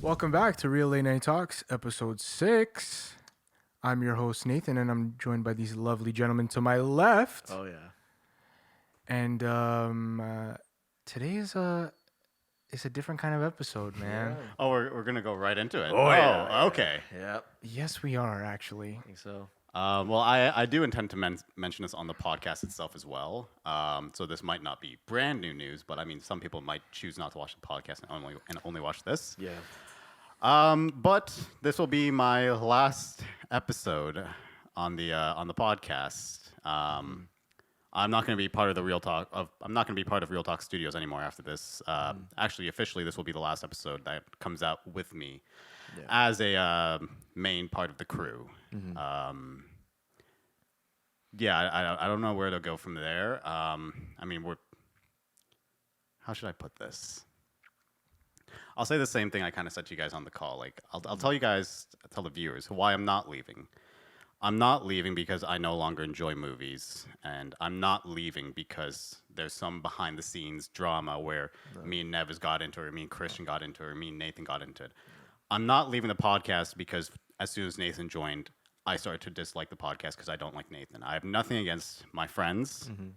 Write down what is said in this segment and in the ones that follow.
Welcome back to RLNT Talks, episode 6. I'm your host, Nathan, and I'm joined by these lovely gentlemen to my left. Oh, yeah. And today is a different kind of episode, man. Yeah. Oh, we're going to go right into it. Oh, yeah. Okay. Yep. Yes, we are, actually. I think so. Well, I do intend to mention this on the podcast itself as well. So this might not be brand new news, but I mean, some people might choose not to watch the podcast and only watch this. Yeah. But this will be my last episode on the podcast. I'm not going to be part of the Real Talk I'm not going to be part of Real Talk Studios anymore after this. Actually, officially, this will be the last episode that comes out with me as a main part of the crew. Mm-hmm. I don't know where to go from there. I mean, how should I put this? I'll say the same thing I kind of said to you guys on the call. Like, I'll tell you guys, tell the viewers why I'm not leaving. I'm not leaving because I no longer enjoy movies, and I'm not leaving because there's some behind-the-scenes drama where me and Nevis got into it, or me and Christian got into it, or me and Nathan got into it. I'm not leaving the podcast because as soon as Nathan joined, I started to dislike the podcast because I don't like Nathan. I have nothing against my friends. Mm-hmm.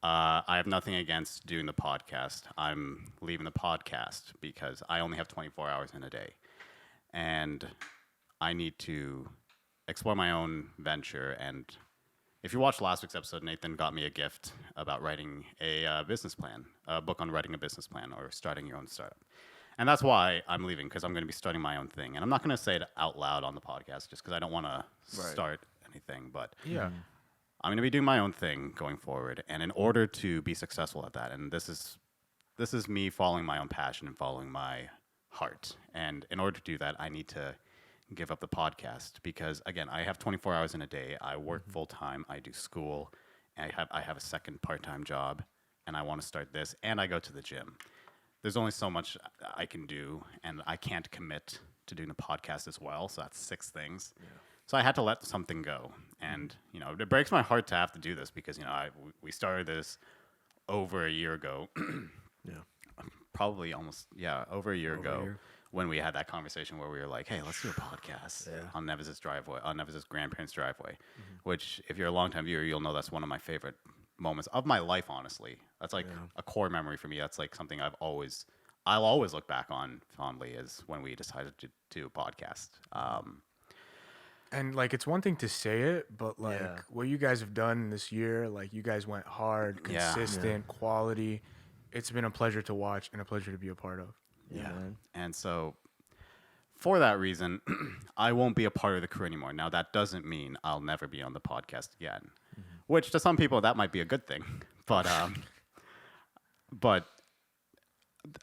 I have nothing against doing the podcast. I'm leaving the podcast because I only have 24 hours in a day, and I need to explore my own venture. And if you watched last week's episode, Nathan got me a gift about writing a business plan, a book on writing a business plan or starting your own startup. And that's why I'm leaving, because I'm going to be starting my own thing. And I'm not going to say it out loud on the podcast just because I don't want to start anything. But Yeah. I'm going to be doing my own thing going forward. And in order to be successful at that, and this is me following my own passion and following my heart. And in order to do that, I need to give up the podcast because, again, I have 24 hours in a day. I work full time. I do school. And I have a second part-time job, and I want to start this. And I go to the gym. There's only so much I can do, and I can't commit to doing a podcast as well. So that's 6 things. Yeah. So I had to let something go. And, it breaks my heart to have to do this because, we started this over a year ago. Yeah. Probably almost, over a year ago. When we had that conversation where we were like, hey, let's do a podcast on Nevis's driveway, on Nevis's grandparents' driveway, which if you're a longtime viewer, you'll know that's one of my favorite moments of my life, honestly. That's like a core memory for me. That's like something I'll always look back on fondly is when we decided to do a podcast. And, it's one thing to say it, but, what you guys have done this year, you guys went hard, consistent, quality. It's been a pleasure to watch and a pleasure to be a part of. Yeah. And so for that reason, I won't be a part of the crew anymore. Now, that doesn't mean I'll never be on the podcast again, which to some people, that might be a good thing. But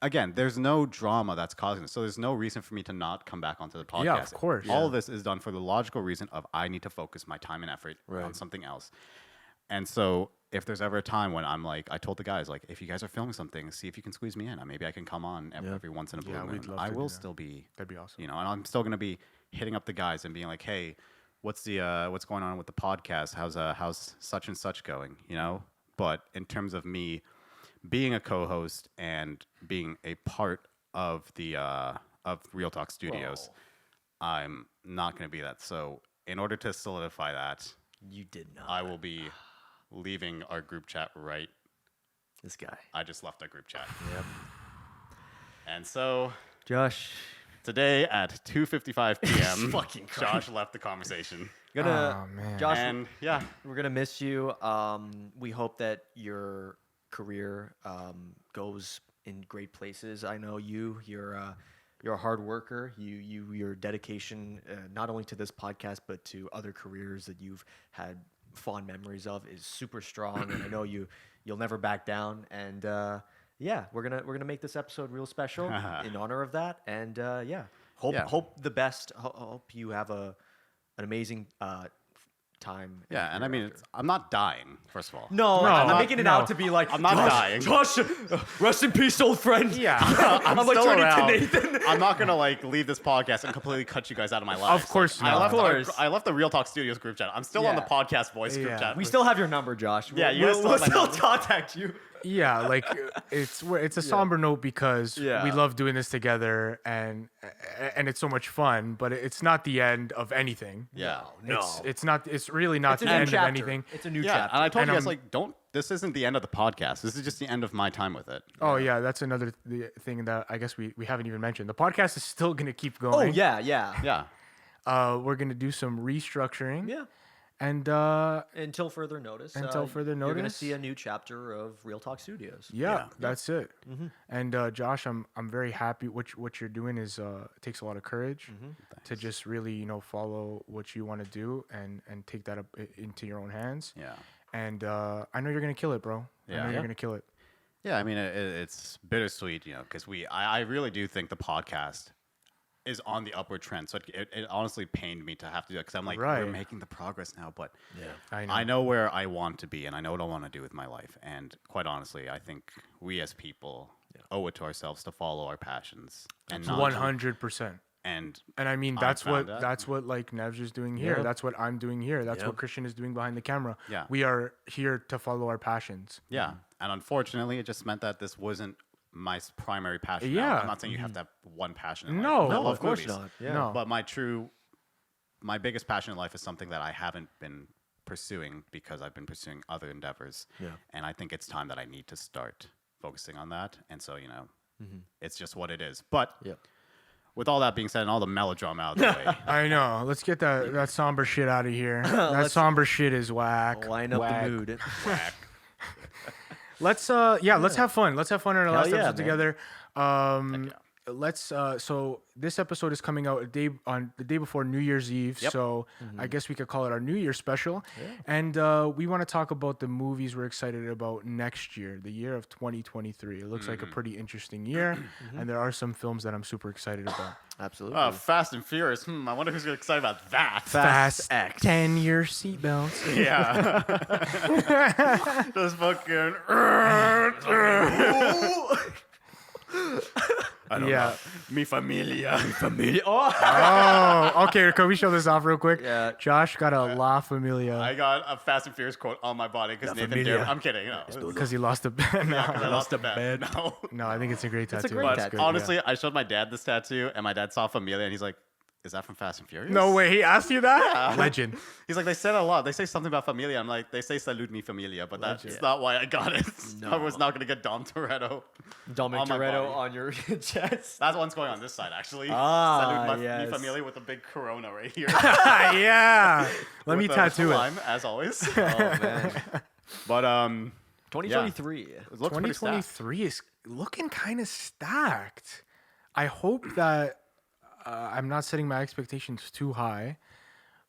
again, there's no drama that's causing this. So there's no reason for me to not come back onto the podcast. Yeah, of course. All of this is done for the logical reason of I need to focus my time and effort on something else. And so if there's ever a time when I'm like, I told the guys, if you guys are filming something, see if you can squeeze me in. Maybe I can come on every once in a blue moon. We'd love I to will do that. still be. That'd be awesome. And I'm still going to be hitting up the guys and being like, hey, what's going on with the podcast? How's such and such going? But in terms of me being a co-host and being a part of the of Real Talk Studios, I'm not going to be that. So in order to solidify that, You did not. I will be leaving our group chat right. This guy. I just left our group chat. Yep. And so Josh. today at 2:55 p.m., Fucking Christ. Josh left the conversation. Oh, man. Josh, And we're gonna miss you. We hope that your career goes in great places. I know you're a hard worker. Your dedication not only to this podcast but to other careers that you've had fond memories of is super strong, and I know you'll never back down. And we're gonna make this episode real special in honor of that. And hope the best. Hope you have an amazing time. yeah, and I mean, I'm not dying. First of all, No, I'm making it out to be like I'm not dying. Josh, rest in peace, old friend. Yeah. I'm like still turning around. to Nathan. I'm not gonna leave this podcast and completely cut you guys out of my life. Of course I not. left. I left the Real Talk Studios group chat. I'm still on the Yeah. podcast voice group Yeah. chat. We still have your number, Josh. Yeah, you we'll still have my still number. contact you. Yeah, like it's a somber note because we Yeah. love doing this together and it's so much fun, but it's not the end of anything. Yeah. No. It's really not It's a the new end chapter. of anything. It's a new Yeah, chapter. and I told And you guys, I'm- like, don't. This isn't the end of the podcast. This is just the end of my time with it. Oh yeah, that's another thing that I guess we haven't even mentioned. The podcast is still gonna keep Oh going. yeah. Yeah. We're gonna do some restructuring. Yeah. And Until further notice. Until further You're gonna notice. see a new chapter of Real Talk Studios. yeah, that's it. And Josh, I'm very happy. What you're doing is it takes a lot of courage to just really follow what you want to do and take that up into your own hands. Yeah. And I know you're gonna kill it, bro. I Yeah. know Yeah. you're gonna kill it. Yeah, I mean, it's bittersweet, because I really do think the podcast is on the upward trend. So it honestly pained me to have to do it because I'm like, Right. we're making the progress now, but I know. I know where I want to be and I know what I want to do with my life. And quite honestly, I think we as people owe it to ourselves to follow our passions and not 100%. And And I mean I that's found what that. like Nev's is doing here. Yep. That's what I'm doing here. That's Yep. what Christian is doing behind the camera. Yeah. We are here to follow our passions. yeah, and unfortunately, it just meant that this wasn't my primary passion. Yeah. Now, I'm not saying you have to have one passion. In No. life. I No, love of course movies. not. Yeah. No. But my biggest passion in life is something that I haven't been pursuing because I've been pursuing other endeavors. Yeah. And I think it's time that I need to start focusing on that. And so, it's just what it is. But Yep. with all that being said and all the melodrama out of the way, I know. Let's get that somber shit out of here. That somber shit is whack. Line up Whack. the mood. Let's let's have fun. Let's have fun in our last yeah, episode man. together. Let's so this episode is coming out on the day before New Year's Eve. Yep. So I guess we could call it our New Year special. And we want to talk about the movies we're excited about next year, the year of 2023. It looks like a pretty interesting year, and there are some films that I'm super excited about. Absolutely. Fast and Furious. I wonder who's excited about that. Fast X. 10-year seatbelts. Yeah. Those fucking. I don't Yeah. know. Mi familia. Oh, okay. Can we show this off real quick? Yeah. Josh got a La Familia I got a Fast and Furious quote on my body because Nathan familia. Dare. I'm kidding. No. because he lost a bet. No. I lost a bet. No. No, I think it's a great tattoo. a great But tattoo. honestly, I showed my dad this tattoo, and my dad saw Familia, and he's like, "Is that from Fast and Furious?" No way. He asked you that? Legend. He's like, they said a lot. They say something about Familia. I'm like, they say Salud mi Familia, but that's not why I got it. I was not going to get Dom Toretto. Dominic on my Toretto body. on your chest. That's one's going on this side, actually. Ah, Salud mi yes. Familia with a big corona right here. Yeah. Let me With a tattoo it. lime, as always. Oh man. But 2023. it looks pretty stacked. 2023 is looking kind of stacked. I hope that I'm not setting my expectations too high,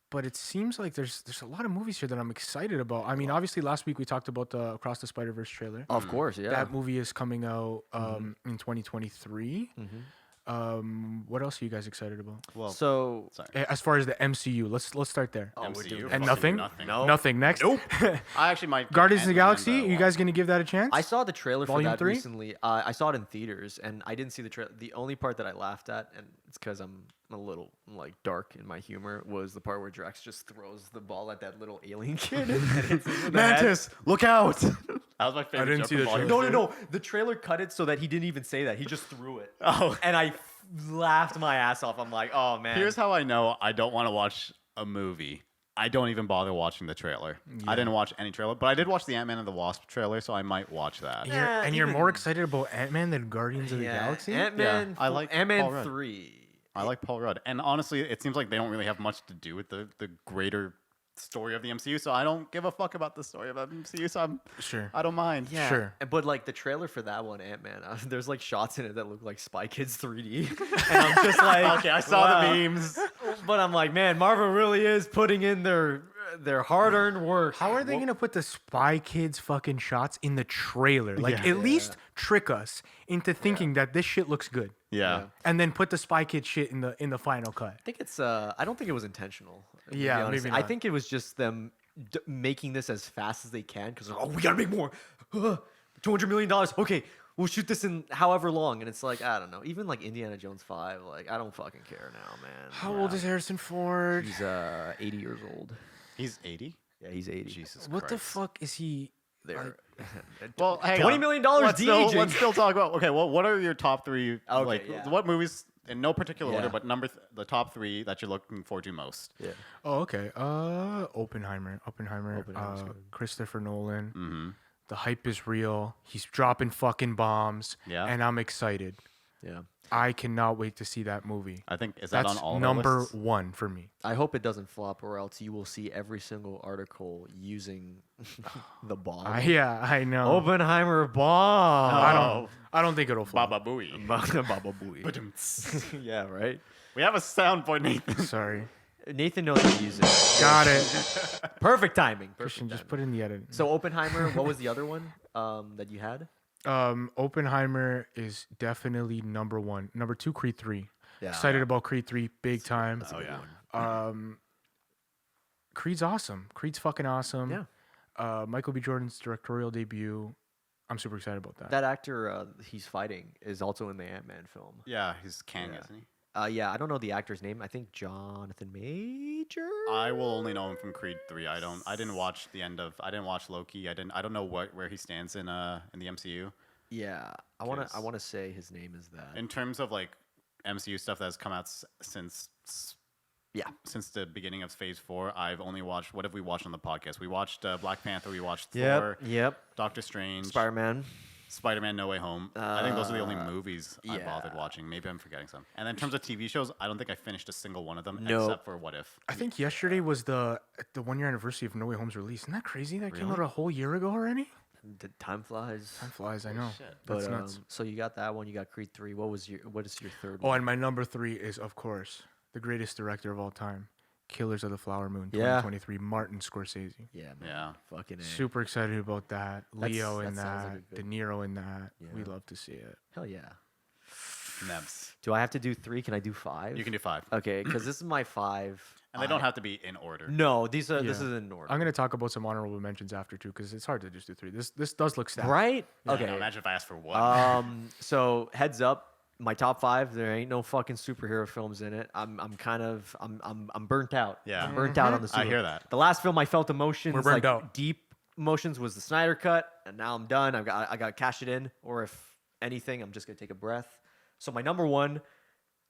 but it seems like there's a lot of movies here that I'm excited about. I mean, obviously last week we talked about the Across the Spider-Verse trailer. Of course, yeah. That movie is coming out in 2023. What else are you guys excited about? Well, So sorry. As far as the MCU, let's start there. we're MCU, doing- And fucking nothing? No. Nothing. Next. Nope. I actually might. Guardians of the Ant-Man Galaxy. and the You guys gonna give that a chance? I saw the trailer for Volume that 3? recently. I saw it in theaters, and I didn't see the trailer. The only part that I laughed at, and it's because I'm a little like dark in my humor, was the part where Drax just throws the ball at that little alien kid. And hits him in the head. Mantis, look out! That was my favorite. didn't joke see from the Volume trailer. No. two. The trailer cut it so that he didn't even say that. He just threw it. Oh. And I laughed my ass off. I'm like, oh man. Here's how I know I don't want to watch a movie. I don't even bother watching the trailer. I didn't watch any trailer, but I did watch the Ant-Man and the Wasp trailer, so I might watch that. And you're more excited about Ant-Man than Guardians of the Galaxy? Ant-Man. I like Paul Ant-Man Rudd. 3. I like Paul Rudd, and honestly, it seems like they don't really have much to do with the greater story of the MCU. So I don't give a fuck about the story of the MCU. So Sure. I don't mind. Yeah, Sure. But like the trailer for that one, Ant-Man, there's like shots in it that look like Spy Kids 3D, and I'm just like, Okay, I saw wow. the memes. But I'm like, man, Marvel really is putting in their hard-earned work. How are they gonna put the Spy Kids fucking shots in the trailer? Like, at least trick us into thinking that this shit looks good, Yeah. and then put the Spy Kids shit in the final cut. I think it's I don't think it was intentional. to be Yeah, honest. maybe I not. think it was just them making this as fast as they can because oh, we gotta make more. $200 million. Okay, we'll shoot this in however long, and it's like I don't know. Even like Indiana Jones 5, like I don't fucking care now, man. How old is Harrison Ford? He's 80 years old. He's 80. Yeah, he's 80. Jesus What the Christ. fuck is he? They're Well, hang $20 on. million Let's de-aging. let's still talk about. Okay, well, what are your top three? Okay, like, yeah. what movies in no particular order, Yeah. but the top three that you're looking forward to most? Yeah. Oh, okay. Oppenheimer. Oppenheimer's good. Christopher Nolan. Mm-hmm. The hype is real. He's dropping fucking bombs. Yeah. And I'm excited. Yeah. I cannot wait to see that movie. I think is that That's on all of our number lists? one for me. I hope it doesn't flop, or else you will see every single article using the bomb. Yeah, I know. Oppenheimer bomb. I don't think it'll flop. Baba Booey. Baba Booey. Ba-dum-ts. Yeah, right. We have a soundboard, Nathan. Sorry. Nathan knows how to use it. Got it. Perfect timing. Christian, Perfect just timing. put in the edit. So Oppenheimer, what was the other one that you had? Oppenheimer is definitely number one. Number two, Creed 3. Yeah. Excited about Creed 3, big time. Oh yeah. Creed's awesome. Creed's fucking awesome. Yeah. Michael B. Jordan's directorial debut. I'm super excited about that. That actor he's fighting is also in the Ant-Man film. Yeah, he's Kang, Yeah. isn't he? Yeah, I don't know the actor's name. I think Jonathan Major. I will only know him from Creed 3. I didn't watch the end of. I didn't watch Loki. I don't know where he stands in the MCU. Yeah, I wanna say his name is that. In terms of like MCU stuff that has come out since the beginning of Phase 4, I've only watched. What have we watched on the podcast? We watched Black Panther. We watched Thor. Yep. Doctor Strange. Spider-Man. Spider-Man: No Way Home. I think those are the only Uh, movies I bothered yeah. watching. Maybe I'm forgetting some. And then in terms of TV shows, I don't think I finished a single one of them No. except for What If. I think yesterday was the 1 year anniversary of No Way Home's release. Isn't that crazy? That came out Really? a whole year ago already? Time flies. Time flies, I know. shit. That's But nuts. so you got that one. You got Creed 3. What is your third Oh, one? and my number 3 is, of course, the greatest director of all time, Killers of the Flower Moon, Yeah. 2023, Martin Scorsese. Yeah, man. Yeah. Fucking A. Super excited about that. Leo in that sounds that, like a De good- Niro in that. We Yeah. love to see it. Hell yeah. Nebs. Do I have to do 3? Can I do 5? You can do 5. Okay, because this is my 5. And they don't have to be in order. No, these are. This Yeah. is in order. I'm gonna talk about some honorable mentions after too, because it's hard to just do 3. This does look stacked. Right? Yeah, Okay. no, imagine if I asked for 1. So heads up, my top 5. There ain't no fucking superhero films in it. I'm burnt out. Yeah. I'm burnt out on the. I Super. hear that. The last film I felt emotions, We're burnt like out. deep emotions, was the Snyder Cut, and now I'm done. I got to cash it in, or if anything, I'm just gonna take a breath. So my number 1,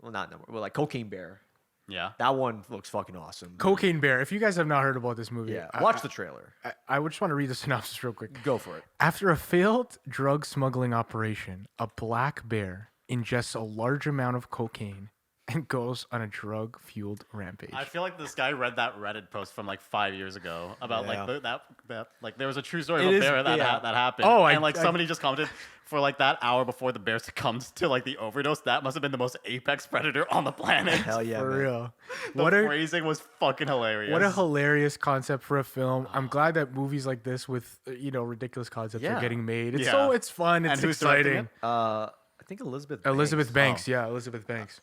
like Cocaine Bear. Yeah. That one looks fucking awesome. Cocaine Bear. If you guys have not heard about this movie, Yeah. Watch the trailer. I would just want to read the synopsis real quick. Go for it. After a failed drug smuggling operation, a black bear ingests a large amount of cocaine and goes on a drug-fueled rampage. I feel like this guy read that Reddit post from like 5 years ago about Yeah. like that like there was a true story It of a is- bear that yeah. that happened. Oh, and I- somebody just commented for like that hour before the bear succumbs to like the overdose. That must have been the most apex predator on the planet. Hell yeah, For man. real. The What a phrasing was fucking hilarious. what a hilarious concept for a film. I'm glad that movies like this with ridiculous concepts are Yeah. getting made. It's Yeah. it's fun. It's And who's directing exciting. it? I think Elizabeth. Elizabeth Banks, Oh. yeah, Elizabeth Banks.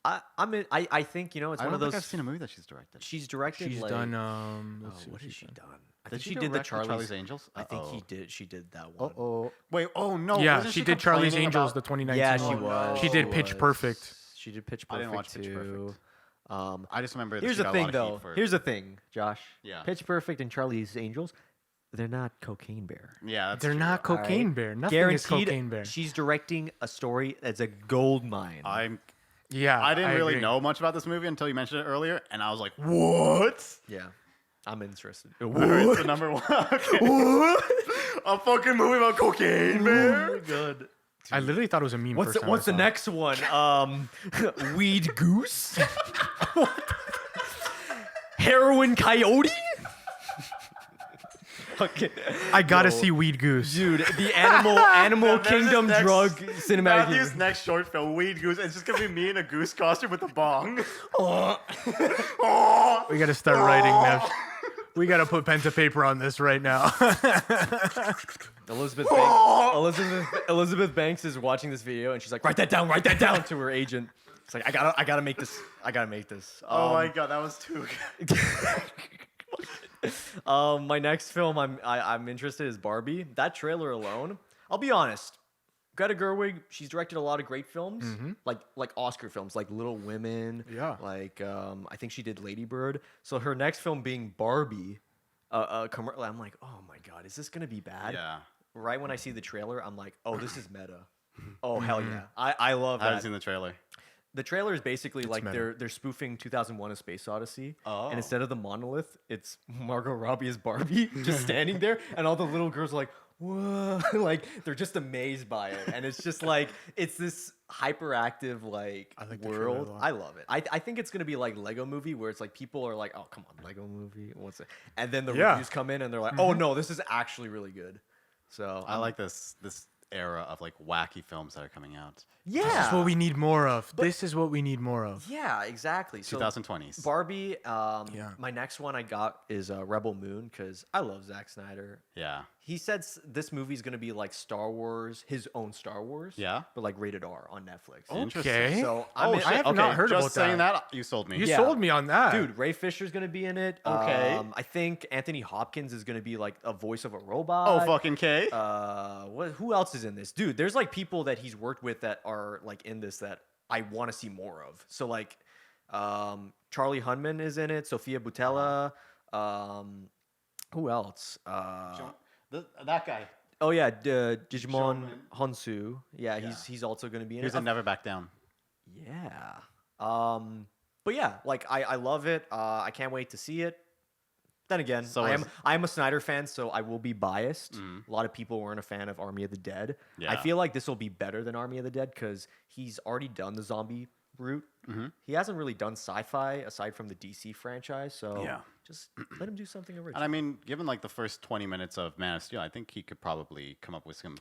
I think it's I one don't of those. think I've seen a movie that she's directed. She's directed. She's like, done let's see what what has she's she done. done? I Did think she she did the direct the Charlie's. Angels? I think Uh-oh. she did that one. Oh wait! Oh no! Yeah, wasn't she did Charlie's complaining Angels, about- the 2019. Yeah, she one. was. She did Pitch was. Perfect. She did Pitch I Perfect didn't watch Pitch too. I just remember. that Here's she the got a lot thing, of though. heat for- Here's the thing, Josh. Yeah. Pitch Perfect and Charlie's Angels, they're not Cocaine Bear. Yeah, that's They're true. not Cocaine Alright. Bear. Nothing Guaranteed. is Cocaine Bear. She's directing a story that's a gold mine. Yeah, I didn't really agree. know much about this movie until you mentioned it earlier, and I was like, "What? Yeah, I'm interested. It's the number one. Okay. What? A fucking movie about cocaine, man? Good. I literally thought it was a meme. What's first the, time I what's the saw it. next one? Weed Goose. Heroin Coyote. Okay. I gotta Yo, see Weed Goose. Dude, the Animal There's Kingdom this next- drug cinematic. Matthew's universe. next short film, Weed Goose, it's just gonna be me in a goose costume with a bong. We gotta start writing, Nev. We gotta put pen to paper on this right now. Elizabeth Banks is watching this video and she's like, write that down to her agent. It's like, I gotta make this. Oh my god, that was too good. My next film I'm interested is Barbie. That trailer alone, I'll be honest. Greta Gerwig, she's directed a lot of great films, like Oscar films, like Little Women. Yeah. Like I think she did Lady Bird. So her next film being Barbie, a commercial. I'm like, oh my god, is this gonna be bad? Yeah. Right when I see the trailer, I'm like, oh, this is meta. Oh hell yeah, I love I haven't that. seen the trailer. The trailer is basically like meta. they're spoofing 2001: A Space Odyssey, Oh. and instead of the monolith, it's Margot Robbie as Barbie just standing there, and all the little girls are like, whoa, like they're just amazed by it, and it's just like it's this hyperactive like I like the trailer a world. lot. I love it. I think it's gonna be like Lego Movie, where it's like people are like, oh come on, Lego Movie, what's it? And then the Yeah. reviews come in, and they're like, oh no, this is actually really good. So I like this era of like wacky films that are coming out. yeah, This is what we need more of. This is what we need more of. yeah, exactly. So 2020s. Barbie. Yeah. My next one I got is Rebel Moon because I love Zack Snyder. Yeah. He said this movie's gonna be like Star Wars, his own Star Wars. Yeah? but like rated R on Netflix. Interesting. Okay. So Oh, I'm shit. I have okay. not heard Just about saying that. that, you sold me. You Yeah. sold me on that. Dude, Ray Fisher's gonna be in it. Okay. I think Anthony Hopkins is gonna be like a voice of a robot. Oh, fucking K. Who else is in this? Dude, there's like people that he's worked with that are like in this that I want to see more of. So like, Charlie Hunman is in it. Sophia Boutella. Who else? That guy. Oh yeah, Digimon Showman. Honsu. Yeah, Yeah. he's also gonna be in Here's it. a Never Back Down. Yeah. But yeah, like I love it. I can't wait to see it. Then again, So I'm a Snyder fan, so I will be biased. Mhm. A lot of people weren't a fan of Army of the Dead. I Yeah. feel like this will be better than Army of the Dead because he's already done the zombie route. Mhm. He hasn't really done sci-fi aside from the DC franchise, so Yeah. just let him do something original. And I mean, given like the first 20 minutes of Man of Steel, I think he could probably come up with some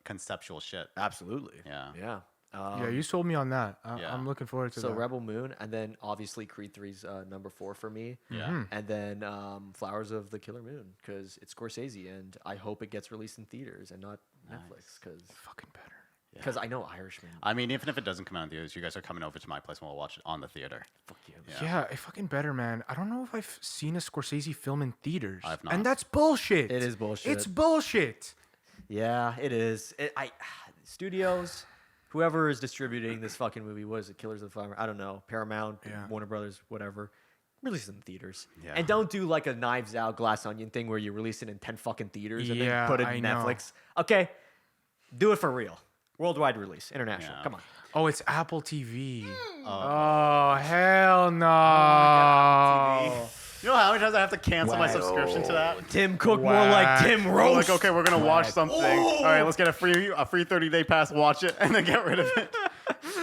conceptual shit. Absolutely. Yeah. Yeah. Yeah, you sold me on that. Yeah. I'm looking forward to So that. Rebel Moon, and then obviously Creed 3's number 4 for me. Yeah. Mhm. And then Flowers of the Killer Moon because it's Scorsese, and I hope it gets released in theaters and not Netflix Fucking better. because I know Irishman. I mean, even if it doesn't come out in theaters, you guys are coming over to my place and we'll watch it on the theater. Fuck you. Yeah, it fucking better, man. I don't know if I've seen a Scorsese film in theaters. I have not. And that's bullshit. It is bullshit. It's bullshit. Yeah, it is. Studios, whoever is distributing this fucking movie, what is it? Killers of the Flower? I don't know. Paramount, Yeah. Warner Brothers, whatever. Release it in theaters. Yeah. And don't do like a Knives Out, Glass Onion thing where you release it in 10 fucking theaters and Yeah, then put it I in know. Netflix. Okay, do it for real. Worldwide release, international. Yeah. Come on. Oh, it's Apple TV. Hmm. Oh, hell no. You know how many times I have to cancel my subscription to that? Tim Cook, more like Whack. Tim We're Roast. like, okay, we're gonna watch something. All right, let's get a free 30-day pass, watch it, and then get rid of it.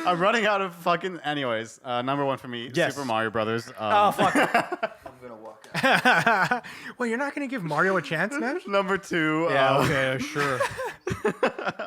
I'm running out of fucking. Anyways, number 1 for me, Yes. Super Mario Brothers. Oh, fuck. I'm going to walk out. Well, you're not going to give Mario a chance, man? Number 2. Yeah, okay, sure.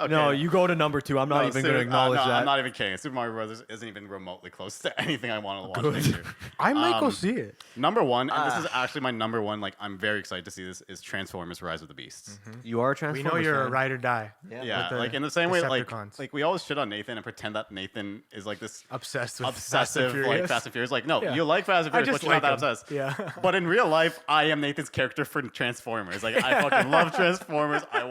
No, you go to number 2. I'm not even going to acknowledge that. I'm not even kidding. Super Mario Brothers isn't even remotely close to anything I want to watch next year. I might go see it. Number 1, and this is actually my number 1. Like, I'm very excited to see this. Is Transformers: Rise of the Beasts. You are a We Transformers know you're a fan. ride or die. Yeah, With the like in the same way, Decepticons. like we always shit on Nathan and pretend that Nathan is like this Obsessed with obsessive Fast and like Furious. Fast and Furious. Like, no, Yeah. you like Fast and I Furious, just but you're not like that 'em. obsessed. Yeah. But in real life, I am Nathan's character for Transformers. Like, I fucking love Transformers. I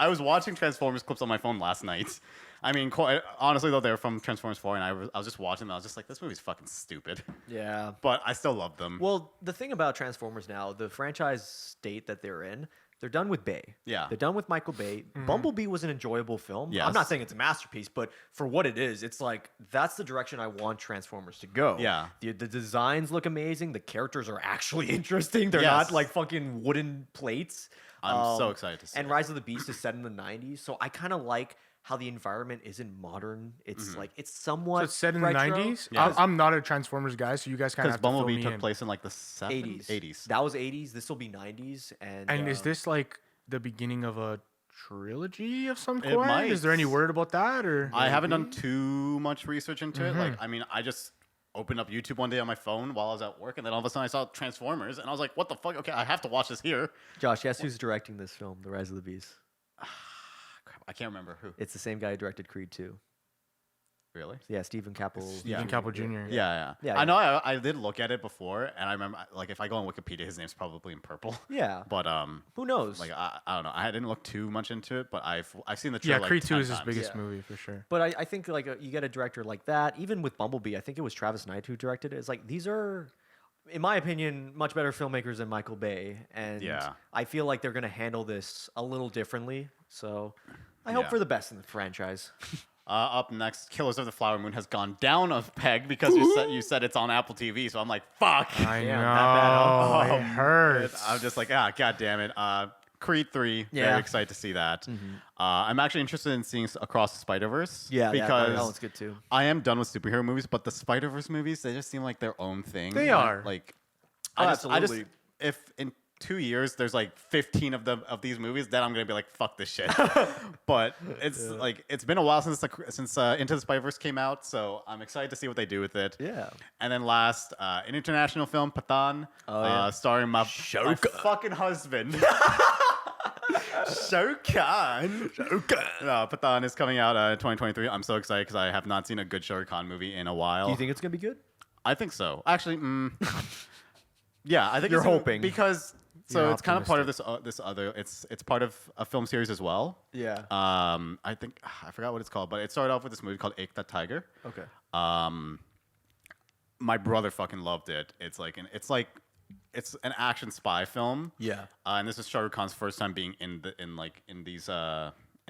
was watching Transformers clips on my phone last night. I mean, quite honestly though, they were from Transformers 4, and I was just watching them. I was just like, this movie's fucking stupid. Yeah. But I still love them. Well, the thing about Transformers now, the franchise state that they're in, they're done with Bay. Yeah. They're done with Michael Bay. Bumblebee was an enjoyable film. I'm not Yes. saying it's a masterpiece, but for what it is, it's like that's the direction I want Transformers to go. Yeah. The designs look amazing. The characters are actually interesting. They're Yes. not like fucking wooden plates. I'm so excited to see And it. Rise of the Beast is set in the 90s, so I kind of like how the environment isn't modern. It's like it's somewhat So it's set in retro. the 90s? Yeah. I'm not a Transformers guy, so you guys kind of Because have to fill Bumblebee me took in. place in like the 70s. 80s. That was 80s. This will be 90s. And is this like the beginning of a trilogy of some It kind? might. Is there any word about that? Or I haven't done too much research into it. Like, I mean, I just opened up YouTube one day on my phone while I was at work, and then all of a sudden I saw Transformers, and I was like, what the fuck? Okay, I have to watch this here. Josh, guess who's directing this film, The Rise of the Beast? Crap, I can't remember who. It's the same guy who directed Creed 2. Really? Yeah, Stephen Caple. Stephen Caple Jr. Yeah. Yeah, I know I did look at it before, and I remember, like, if I go on Wikipedia, his name's probably in purple. Yeah. But, Who knows? like, I don't know. I didn't look too much into it, but I've seen the trailer Yeah, like Creed 2 10 is his times. biggest Yeah. movie for sure. But I think like you get a director like that. Even with Bumblebee, I think it was Travis Knight who directed it. It's like these are in my opinion, much better filmmakers than Michael Bay, and Yeah. I feel like they're gonna handle this a little differently. So I hope Yeah. for the best in the franchise. Up next, Killers of the Flower Moon has gone down a peg because you said it's on Apple TV. So I'm like, fuck. I Damn, know. that bad, huh? It hurts. I'm just like, god damn it. Creed 3, Yeah. very excited to see that. I'm actually interested in seeing Across the Spider-Verse. Yeah, because that one's good too. I am done with superhero movies, but the Spider-Verse movies, they just seem like their own thing. They are. Like, Oh, I just, absolutely. if in 2 years there's like 15 of these movies, then I'm gonna be like, fuck this shit. But it's like it's been a while since Into the Spider-Verse came out, so I'm excited to see what they do with it. Yeah. And then last, an international film, Pathan, yeah. starring my Shah fucking husband. Shah Khan. No, Pathan is coming out in 2023. I'm so excited because I have not seen a good Shah Khan movie in a while. Do you think it's gonna be good? I think so. Actually, yeah, I think You're it's hoping. because You're it's kind of part of this other. It's part of a film series as well. Yeah. I think I forgot what it's called, but it started off with this movie called Ekta Tiger. Okay. My brother fucking loved it. It's an action spy film. Yeah. And this is Shah Rukh Khan's first time being in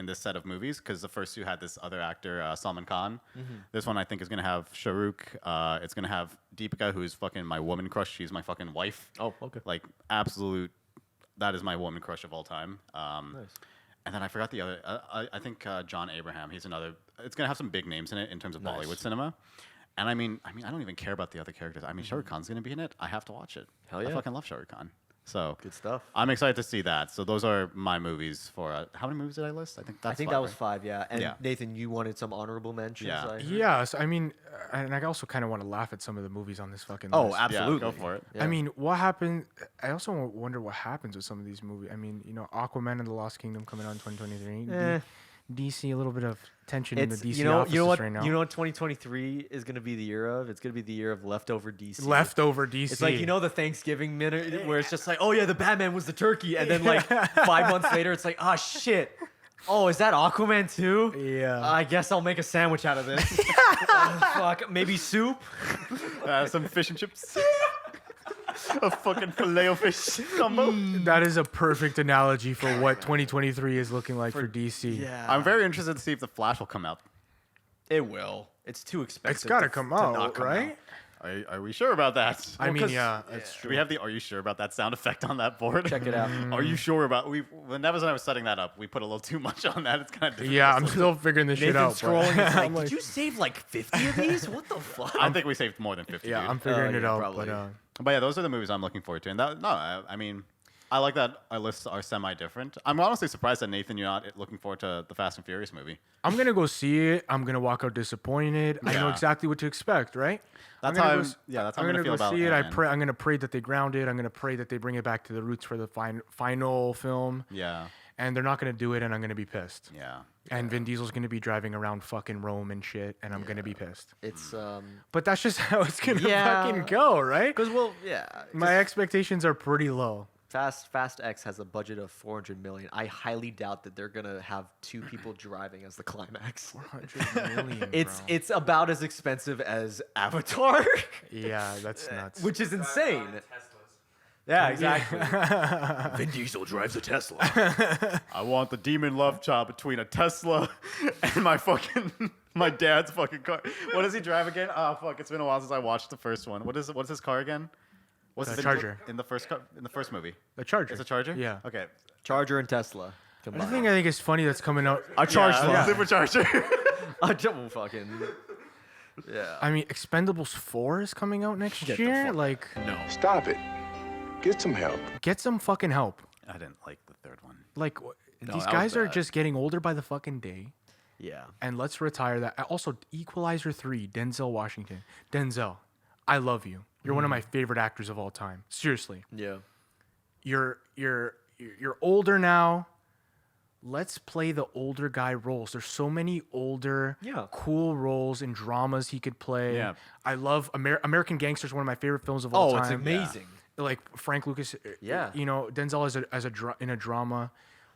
this set of movies because the first two had this other actor, Salman Khan. This one I think is gonna have Shah Rukh. It's gonna have Deepika, who's fucking my woman crush. She's my fucking wife. Oh, okay. Like absolute. That is my woman crush of all time. Nice. And then I forgot the other. I think John Abraham. He's another. It's gonna have some big names in it in terms of Bollywood cinema. And I mean, I don't even care about the other characters. I mean, Shah Rukh Khan's gonna be in it. I have to watch it. Hell I yeah. fucking love Shah Rukh Khan. So Good stuff. I'm excited to see that. So those are my movies for. How many movies did I list? I think I think that was 5. Yeah. And Yeah. Nathan, you wanted some honorable mentions. Yeah. I heard? Yes, I mean, and I also kind of want to laugh at some of the movies on this fucking Oh, list. absolutely. go for it. Yeah. I mean, what happened? I also wonder what happens with some of these movies. I mean, Aquaman and the Lost Kingdom coming out in 2023. Eh. DC, a little bit of tension in the It's DC you know offices what right now. you know what 2023 is going to be the year of. It's going to be the year of leftover DC. Leftover DC. It's like the Thanksgiving minute where it's just like, oh yeah, the Batman was the turkey, and then like 5 months later, it's like, oh shit, oh is that Aquaman too? Yeah. I guess I'll make a sandwich out of this. Fuck, maybe soup. Some fish and chips. A fucking filet of fish combo. That is a perfect analogy for what 2023 is looking like for DC. Yeah, I'm very interested to see if the Flash will come out. It will. It's too expensive. It's got to to come not out, come right? Are we sure about that? I mean, 'cause- yeah, it's Do true. we have the "Are you sure about that" sound effect on that board? Check it out. Are you sure about? When Neville and I was setting that up, we put a little too much on that. It's kind of difficult. Yeah, I'm still figuring this shit Nathan out. but scrolling. Is like, I'm did you save like 50 of these? What the fuck? I think we saved more than 50. Yeah, dude. I'm figuring it yeah, out. probably. But But yeah, those are the movies I'm looking forward to. And I mean, I like that our lists are semi-different. I'm honestly surprised that Nathan, you're not looking forward to the Fast and Furious movie. I'm gonna go see it. I'm gonna walk out disappointed. I know Yeah. exactly what to expect, right? That's I'm how gonna I'm- go s- yeah, that's how I'm I'm gonna gonna feel go about see it. Ant-Man. I'm gonna pray that they ground it. I'm gonna pray that they bring it back to the roots for the final film. Yeah, And they're not gonna do it, and I'm gonna be pissed. yeah. And Vin Diesel's gonna be driving around fucking Rome and shit, and I'm gonna be pissed. It's But that's just how it's gonna Yeah. fucking go, right? because yeah. My expectations are pretty low. Fast X has a budget of 400 million. I highly doubt that they're gonna have 2 people driving as the climax. 100 million. It's about as expensive as Avatar, yeah, that's nuts. which is insane. Yeah, exactly. Vin Diesel drives a Tesla. I want the demon love child between a Tesla and my dad's fucking car. What does he drive again? Oh fuck! It's been a while since I watched the first one. What's his car again? What's The his Charger. in the first movie? The Charger. It's a Charger. Yeah. Okay. Charger and Tesla. The Combined. thing I think is funny that's coming out. A charge Yeah, slot. Supercharger. A double fucking. Yeah. I mean, Expendables 4 is coming out next Get the year. fuck Like, No. Stop it. Get some help. get some fucking help. I didn't like the third one. Like, No, these that was guys are bad. just getting older by the fucking day. Yeah. And let's retire that. Also, Equalizer 3, Denzel Washington. Denzel, I love you. You're one of my favorite actors of all time. Seriously. Yeah. You're older now. Let's play the older guy roles. There's so many older, Yeah. cool roles and dramas he could play. Yeah. I love American Gangster is one of my favorite films of all Oh, time. it's amazing. Like Frank Lucas. Yeah. Denzel in a drama.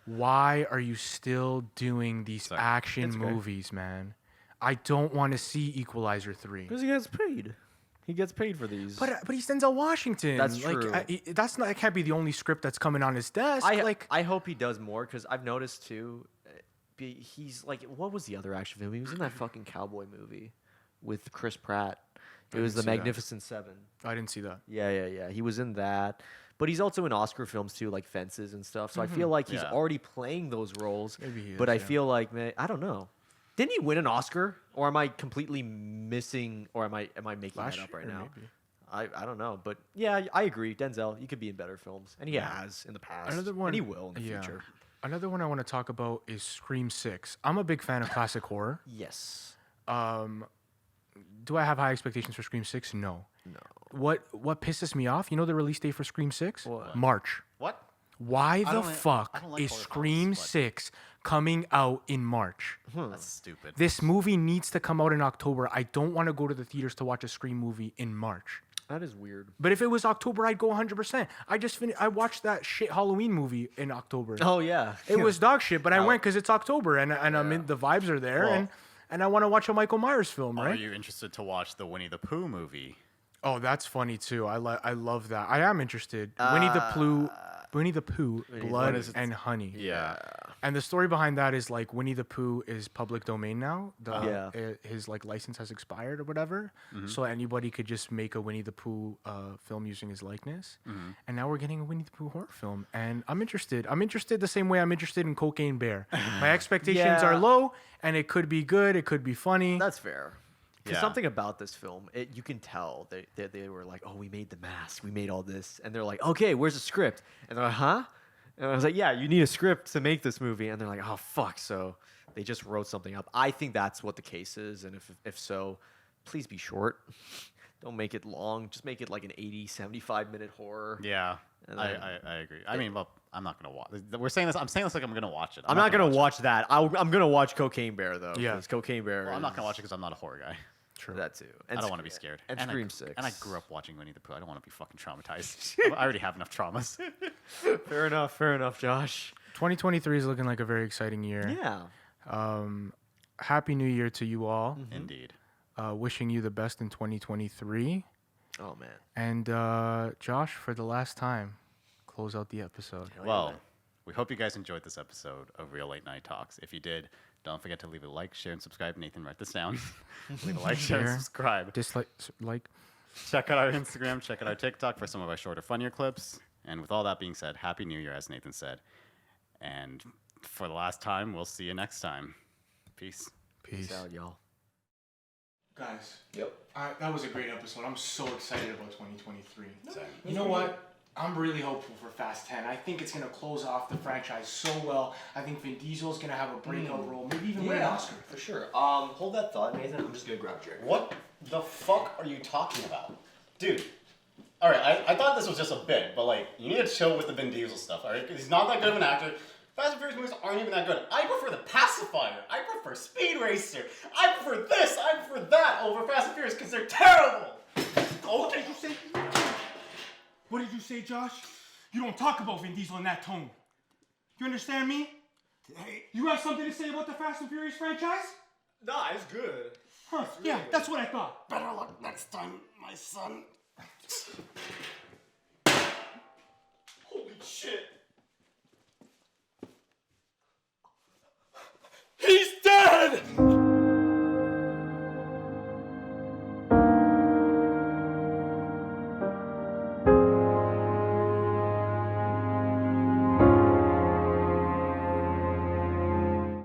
Why are you still doing these action It's great. movies, man? I don't want to see Equalizer 3. Because he gets paid. He gets paid for these. But he's Denzel Washington. That's like, true. That's not. It can't be the only script that's coming on his desk. I hope he does more because I've noticed too. He's like, what was the other action film? He was in that fucking cowboy movie with Chris Pratt. It was The Magnificent Seven. I didn't see that. Yeah. He was in that. But he's also in Oscar films too, like Fences and stuff. So I feel like he's already playing those roles. Maybe he is, but I yeah. feel like, man, I don't know. Didn't he win an Oscar? Or am I completely missing? Or am I making Last that up right year, now? maybe. I don't know. But yeah, I agree. Denzel, you could be in better films, and he has in the past. Another one, and he will in the future. Another one I want to talk about is Scream 6. I'm a big fan of classic horror. Yes. Do I have high expectations for Scream 6? No. No. What pisses me off? You know the release date for Scream 6? What? March. What? Why the I fuck don't like is horror Scream films, but- 6 coming out in March? That's stupid. This movie needs to come out in October. I don't want to go to the theaters to watch a Scream movie in March. That is weird. But if it was October, I'd go 100%. I watched that shit Halloween movie in October. Oh yeah. It was dog shit, but I went because it's October and I'm in, the vibes are there Well- and I want to watch a Michael Myers film, Are right? you interested to watch the Winnie the Pooh movie? Oh, that's funny too. I love that. I am interested. Winnie the Pooh, Blood and Honey. Yeah. And the story behind that is like Winnie the Pooh is public domain now. His like license has expired or whatever. So anybody could just make a Winnie the Pooh film using his likeness. And now we're getting a Winnie the Pooh horror film, and I'm interested. I'm interested the same way I'm interested in Cocaine Bear. My expectations are low, and it could be good. It could be funny. That's fair. Because Yeah. something about this film, you can tell they were like, oh, we made the mask, we made all this, and they're like, okay, where's the script? And they're like, huh? And I was like, yeah, you need a script to make this movie, and they're like, oh fuck, so they just wrote something up. I think that's what the case is, and if so, please be short. Don't make it long. Just make it like an 80, 75-minute horror. Yeah. And I then- agree. I mean, well, I'm not gonna watch. I'm saying this like I'm gonna watch it. I'm not gonna watch that. I'm gonna watch Cocaine Bear though. Yeah. 'cause Cocaine Bear. Well, I'm not gonna is- watch it because I'm not a horror guy. True. That too. I don't want to be scared. And I Scream gr- 6. And I grew up watching Winnie the Pooh. I don't want to be fucking traumatized. I already have enough traumas. Fair enough, Josh. 2023 is looking like a very exciting year. Yeah. Happy New Year to you all. Indeed. Wishing you the best in 2023. Oh man. And Josh, for the last time, close out the episode. Well, we hope you guys enjoyed this episode of Real Late Night Talks. If you did, don't forget to leave a like, share, and subscribe. Nathan, write this down. Leave a like, share, and Share. subscribe. Dislike, like. Check out our Instagram, check out our TikTok for some of our shorter, funnier clips. And with all that being said, Happy New Year, as Nathan said. And for the last time, we'll see you next time. Peace. Peace. Peace out, y'all. Guys, Yep. that was a great episode. I'm so excited about 2023. You know what? I'm really hopeful for Fast 10. I think it's going to close off the franchise so well. I think Vin Diesel's going to have a breakout role, maybe even win an Oscar. for sure. Hold that thought, Nathan. I'm just gonna grab a drink. What the fuck are you talking about? Dude. Alright, I thought this was just a bit, but like, you need to chill with the Vin Diesel stuff, alright? Because he's not that good of an actor. Fast and Furious movies aren't even that good. I prefer The Pacifier. I prefer Speed Racer. I prefer this. I prefer that over Fast and Furious because they're terrible. What did you say? What did you say, Josh? You don't talk about Vin Diesel in that tone. You understand me? Hey, you have something to say about the Fast and Furious franchise? Nah, it's good. Huh, yeah, that's what I thought. Better luck next time, my son. Holy shit.